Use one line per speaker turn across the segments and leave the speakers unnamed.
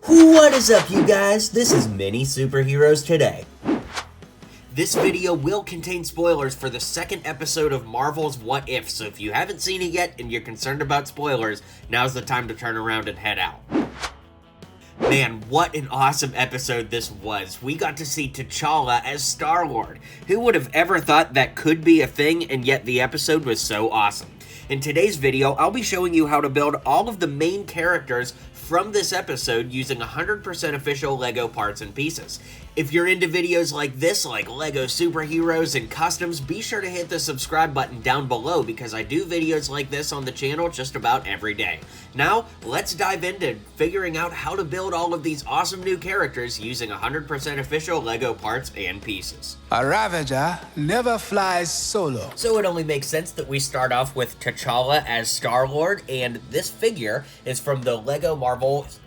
What is up, you guys? This is MiniSuperHeroesToday. This video will contain spoilers for the second episode of Marvel's What If, so if you haven't seen it yet and you're concerned about spoilers, now's the time to turn around and head out. Man, what an awesome episode this was. We got to see T'Challa as Star-Lord. Who would have ever thought that could be a thing, and yet the episode was so awesome. In today's video, I'll be showing you how to build all of the main characters from this episode using 100% official LEGO parts and pieces. If you're into videos like this, like LEGO superheroes and customs, be sure to hit the subscribe button down below because I do videos like this on the channel just about every day. Now, let's dive into figuring out how to build all of these awesome new characters using 100% official LEGO parts and pieces.
A Ravager never flies solo.
So it only makes sense that we start off with T'Challa as Star-Lord, and this figure is from the LEGO Marvel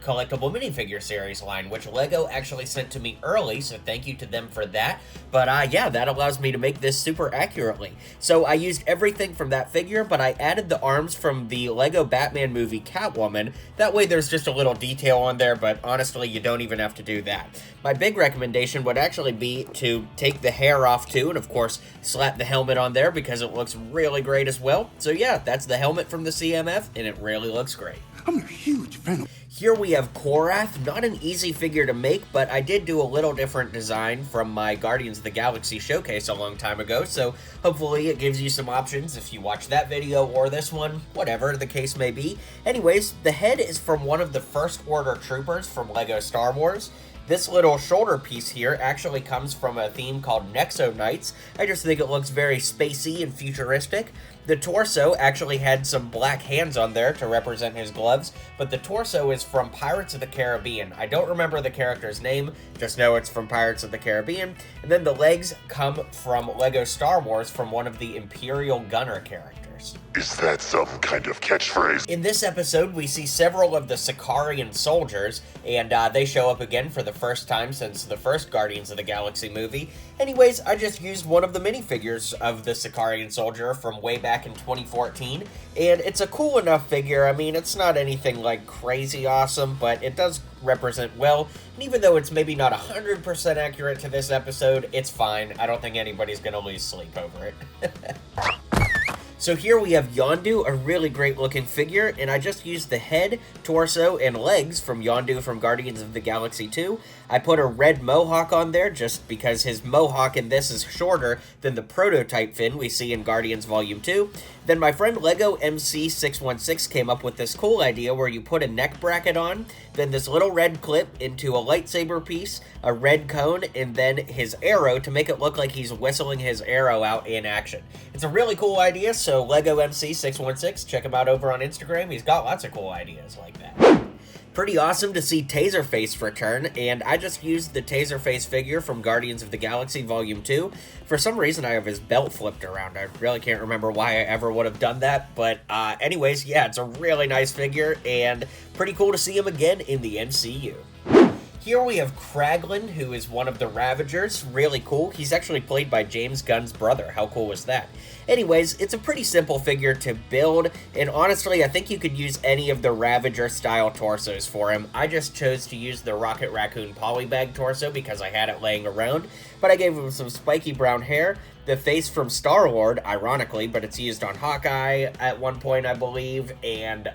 collectible minifigure series line, which LEGO actually sent to me early, so thank you to them for that. But yeah, that allows me to make this super accurately. So I used everything from that figure, but I added the arms from the LEGO Batman movie Catwoman. That way there's just a little detail on there, but honestly, you don't even have to do that. My big recommendation would actually be to take the hair off too, and of course, slap the helmet on there because it looks really great as well. So yeah, that's the helmet from the CMF, and it really looks great.
I'm a huge fan of...
Here we have Korath, not an easy figure to make, but I did do a little different design from my Guardians of the Galaxy showcase a long time ago, so hopefully it gives you some options if you watch that video or this one, whatever the case may be. Anyways, the head is from one of the First Order troopers from LEGO Star Wars. This little shoulder piece here actually comes from a theme called Nexo Knights. I just think it looks very spacey and futuristic. The torso actually had some black hands on there to represent his gloves, but the torso is from Pirates of the Caribbean. I don't remember the character's name, just know it's from Pirates of the Caribbean. And then the legs come from LEGO Star Wars from one of the Imperial Gunner characters.
Is that some kind of catchphrase?
In this episode, we see several of the Sakarian soldiers, and they show up again for the first time since the first Guardians of the Galaxy movie. Anyways, I just used one of the minifigures of the Sakarian soldier from way back in 2014, and it's a cool enough figure. I mean, it's not anything like crazy awesome, but it does represent well, and even though it's maybe not 100% accurate to this episode, it's fine. I don't think anybody's gonna lose sleep over it. So here we have Yondu, a really great looking figure, and I just used the head, torso, and legs from Yondu from Guardians of the Galaxy 2. I put a red mohawk on there just because his mohawk in this is shorter than the prototype fin we see in Guardians Volume 2. Then my friend LEGO MC616 came up with this cool idea where you put a neck bracket on, then this little red clip into a lightsaber piece, a red cone, and then his arrow to make it look like he's whistling his arrow out in action. It's a really cool idea, so LEGO MC616, check him out over on Instagram. He's got lots of cool ideas like that. Pretty awesome to see Taserface return, and I just used the Taserface figure from Guardians of the Galaxy Volume 2. For some reason, I have his belt flipped around. I really can't remember why I ever would have done that, but anyways, yeah, it's a really nice figure, and pretty cool to see him again in the MCU. Here we have Kraglin, who is one of the Ravagers. Really cool. He's actually played by James Gunn's brother. How cool was that? Anyways, it's a pretty simple figure to build, and honestly, I think you could use any of the Ravager-style torsos for him. I just chose to use the Rocket Raccoon polybag torso because I had it laying around, but I gave him some spiky brown hair, the face from Star-Lord, ironically, but it's used on Hawkeye at one point, I believe, and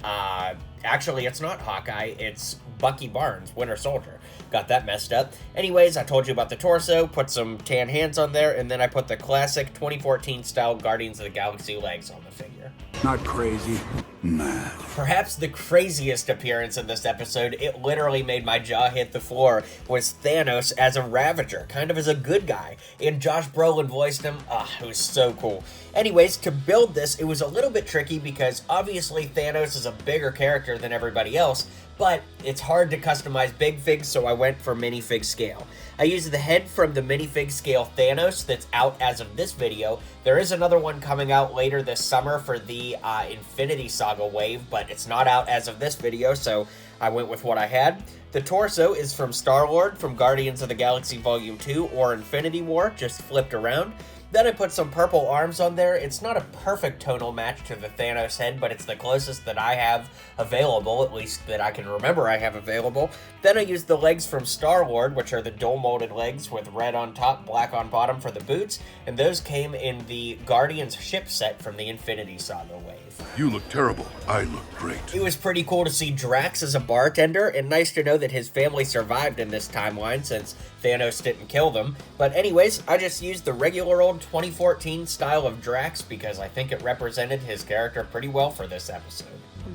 actually, it's not Hawkeye, it's Bucky Barnes, Winter Soldier. Got that messed up. Anyways, I told you about the torso, put some tan hands on there, and then I put the classic 2014 style Guardians of the Galaxy legs on the figure.
Not crazy, mad.
Perhaps the craziest appearance in this episode, it literally made my jaw hit the floor, was Thanos as a Ravager, kind of as a good guy, and Josh Brolin voiced him. It was so cool. Anyways, to build this, it was a little bit tricky because obviously Thanos is a bigger character than everybody else, but it's hard to customize big figs, so I went for minifig scale. I used the head from the minifig scale Thanos that's out as of this video. There is another one coming out later this summer for the Infinity Saga wave, but it's not out as of this video, so I went with what I had. The torso is from Star-Lord from Guardians of the Galaxy Volume 2 or Infinity War, just flipped around. Then I put some purple arms on there. It's not a perfect tonal match to the Thanos head, but it's the closest that I have available, at least that I can remember I have available. Then I used the legs from Star-Lord, which are the dual molded legs with red on top, black on bottom for the boots, and those came in the Guardians ship set from the Infinity Saga wave.
You look terrible. I look great.
It was pretty cool to see Drax as a bartender, and nice to know that his family survived in this timeline since Thanos didn't kill them. But anyways, I just used the regular old 2014 style of Drax because I think it represented his character pretty well for this episode.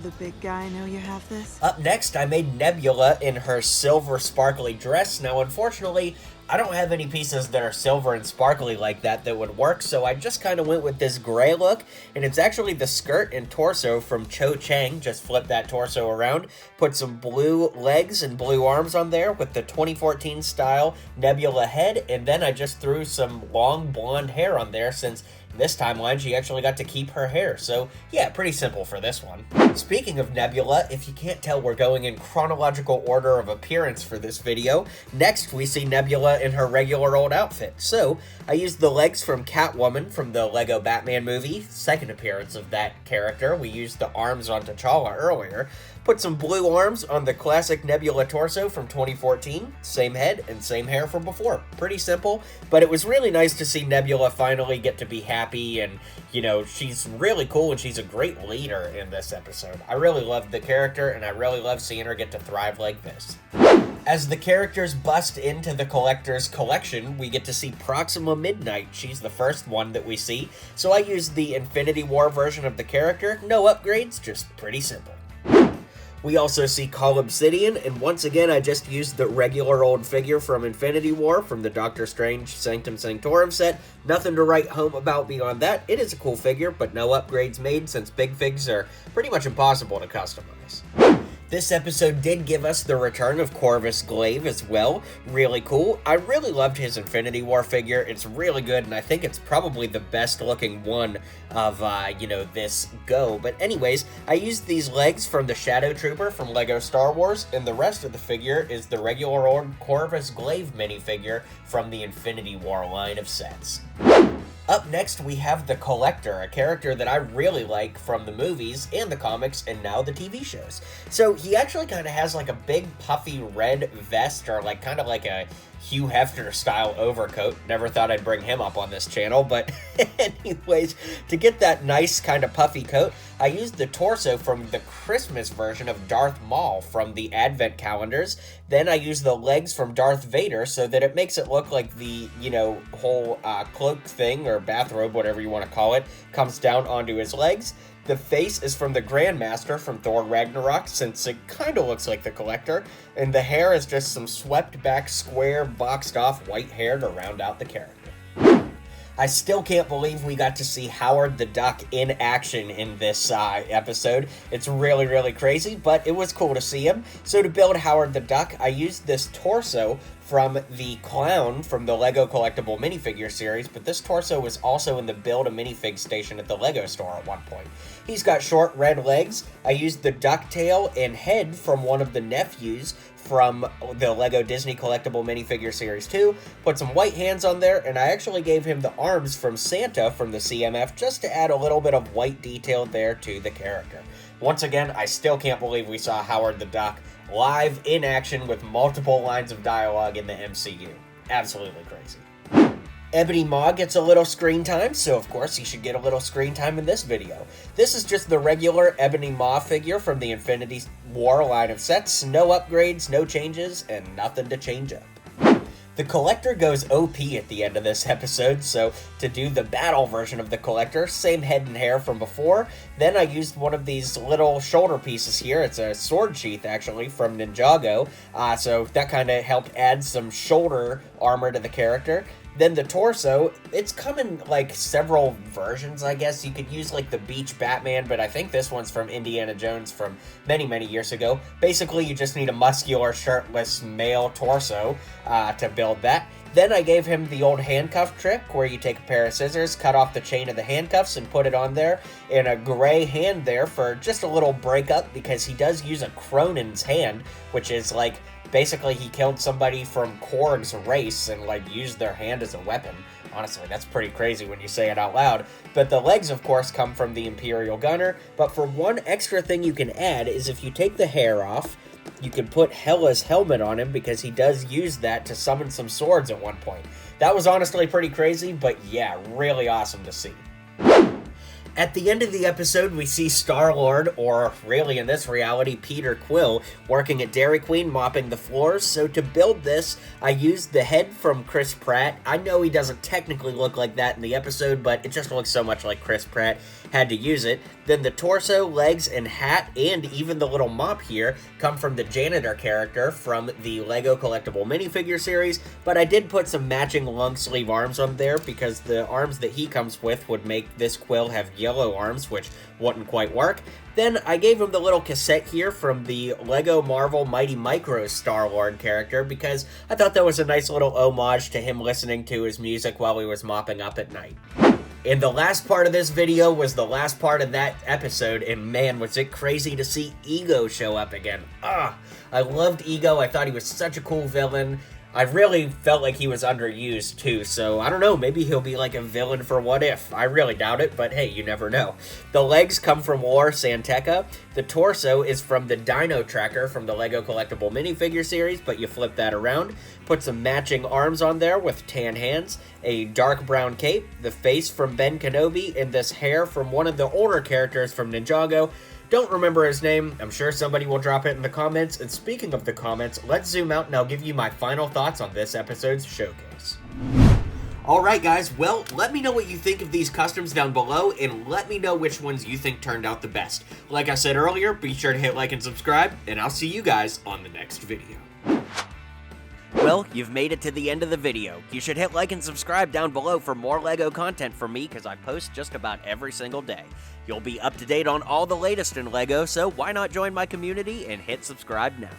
The big guy know you have this?
Up next, I made Nebula in her silver sparkly dress. Now, unfortunately, I don't have any pieces that are silver and sparkly like that would work, so I just kind of went with this gray look, and it's actually the skirt and torso from Cho Chang. Just flip that torso around, put some blue legs and blue arms on there with the 2014 style Nebula head, and then I just threw some long blonde hair on there since in this timeline, she actually got to keep her hair, so yeah, pretty simple for this one. Speaking of Nebula, if you can't tell, we're going in chronological order of appearance for this video. Next, we see Nebula in her regular old outfit. So, I used the legs from Catwoman from the Lego Batman movie, second appearance of that character. We used the arms on T'Challa earlier. Put some blue arms on the classic Nebula torso from 2014, same head and same hair from before. Pretty simple, but it was really nice to see Nebula finally get to be happy, and, you know, she's really cool and she's a great leader in this episode. I really loved the character, and I really love seeing her get to thrive like this. As the characters bust into the Collector's collection, we get to see Proxima Midnight. She's the first one that we see, so I used the Infinity War version of the character. No upgrades, just pretty simple. We also see Call Obsidian, and once again I just used the regular old figure from Infinity War from the Doctor Strange Sanctum Sanctorum set. Nothing to write home about beyond that. It is a cool figure, but no upgrades made since big figs are pretty much impossible to customize. This episode did give us the return of Corvus Glaive as well. Really cool. I really loved his Infinity War figure. It's really good, and I think it's probably the best looking one of, this go. But anyways, I used these legs from the Shadow Trooper from LEGO Star Wars, and the rest of the figure is the regular old Corvus Glaive minifigure from the Infinity War line of sets. Up next, we have the Collector, a character that I really like from the movies and the comics and now the TV shows. So he actually kind of has like a big puffy red vest, or like kind of like a Hugh Hefner style overcoat. Never thought I'd bring him up on this channel, but anyways, to get that nice kind of puffy coat, I used the torso from the Christmas version of Darth Maul from the Advent calendars. Then I used the legs from Darth Vader so that it makes it look like the, whole cloak thing or bathrobe, whatever you want to call it, comes down onto his legs. The face is from the Grandmaster from Thor Ragnarok, since it kind of looks like the Collector, and the hair is just some swept back, square, boxed off white hair to round out the character. I still can't believe we got to see Howard the Duck in action in this episode. It's really, really crazy, but it was cool to see him. So to build Howard the Duck, I used this torso from the Clown from the LEGO Collectible Minifigure series, but this torso was also in the Build a Minifig station at the LEGO store at one point. He's got short red legs. I used the duck tail and head from one of the nephews from the LEGO Disney Collectible Minifigure Series 2, put some white hands on there, and I actually gave him the arms from Santa from the CMF just to add a little bit of white detail there to the character. Once again, I still can't believe we saw Howard the Duck live in action with multiple lines of dialogue in the MCU. Absolutely crazy. Ebony Maw gets a little screen time, so of course he should get a little screen time in this video. This is just the regular Ebony Maw figure from the Infinity War line of sets. No upgrades, no changes, and nothing to change up. The Collector goes OP at the end of this episode, so to do the battle version of the Collector, same head and hair from before. Then I used one of these little shoulder pieces here. It's a sword sheath, actually, from Ninjago, so that kind of helped add some shoulder armor to the character. Then the torso, it's come in like several versions, I guess. You could use like the Beach Batman, but I think this one's from Indiana Jones from many, many years ago. Basically, you just need a muscular, shirtless male torso to build that. Then I gave him the old handcuff trick, where you take a pair of scissors, cut off the chain of the handcuffs, and put it on there, and a gray hand there for just a little breakup, because he does use a Cronin's hand, which is like, basically he killed somebody from Korg's race and like used their hand as a weapon. Honestly, that's pretty crazy when you say it out loud. But the legs, of course, come from the Imperial Gunner. But for one extra thing you can add is if you take the hair off, you can put Hela's helmet on him because he does use that to summon some swords at one point. That was honestly pretty crazy, but yeah, really awesome to see. At the end of the episode, we see Star-Lord, or really in this reality, Peter Quill, working at Dairy Queen, mopping the floors. So to build this, I used the head from Chris Pratt. I know he doesn't technically look like that in the episode, but it just looks so much like Chris Pratt. Had to use it. Then the torso, legs, and hat, and even the little mop here come from the janitor character from the Lego collectible minifigure series, but I did put some matching long sleeve arms on there because the arms that he comes with would make this Quill have yellow arms, which wouldn't quite work. Then I gave him the little cassette here from the Lego Marvel Mighty Micro Star-Lord character because I thought that was a nice little homage to him listening to his music while he was mopping up at night. And the last part of this video was the last part of that episode, and man, was it crazy to see Ego show up again. I loved Ego. I thought he was such a cool villain. I really felt like he was underused too, so I don't know, maybe he'll be like a villain for What If. I really doubt it, but hey, you never know. The legs come from War Santeca. The torso is from the Dino Tracker from the Lego collectible minifigure series, but you flip that around. Put some matching arms on there with tan hands, a dark brown cape, the face from Ben Kenobi, and this hair from one of the older characters from Ninjago. Don't remember his name. I'm sure somebody will drop it in the comments. And speaking of the comments, let's zoom out and I'll give you my final thoughts on this episode's showcase. Alright guys, well, let me know what you think of these customs down below, and let me know which ones you think turned out the best. Like I said earlier, be sure to hit like and subscribe, and I'll see you guys on the next video. Well, you've made it to the end of the video. You should hit like and subscribe down below for more LEGO content from me, because I post just about every single day. You'll be up to date on all the latest in LEGO, so why not join my community and hit subscribe now.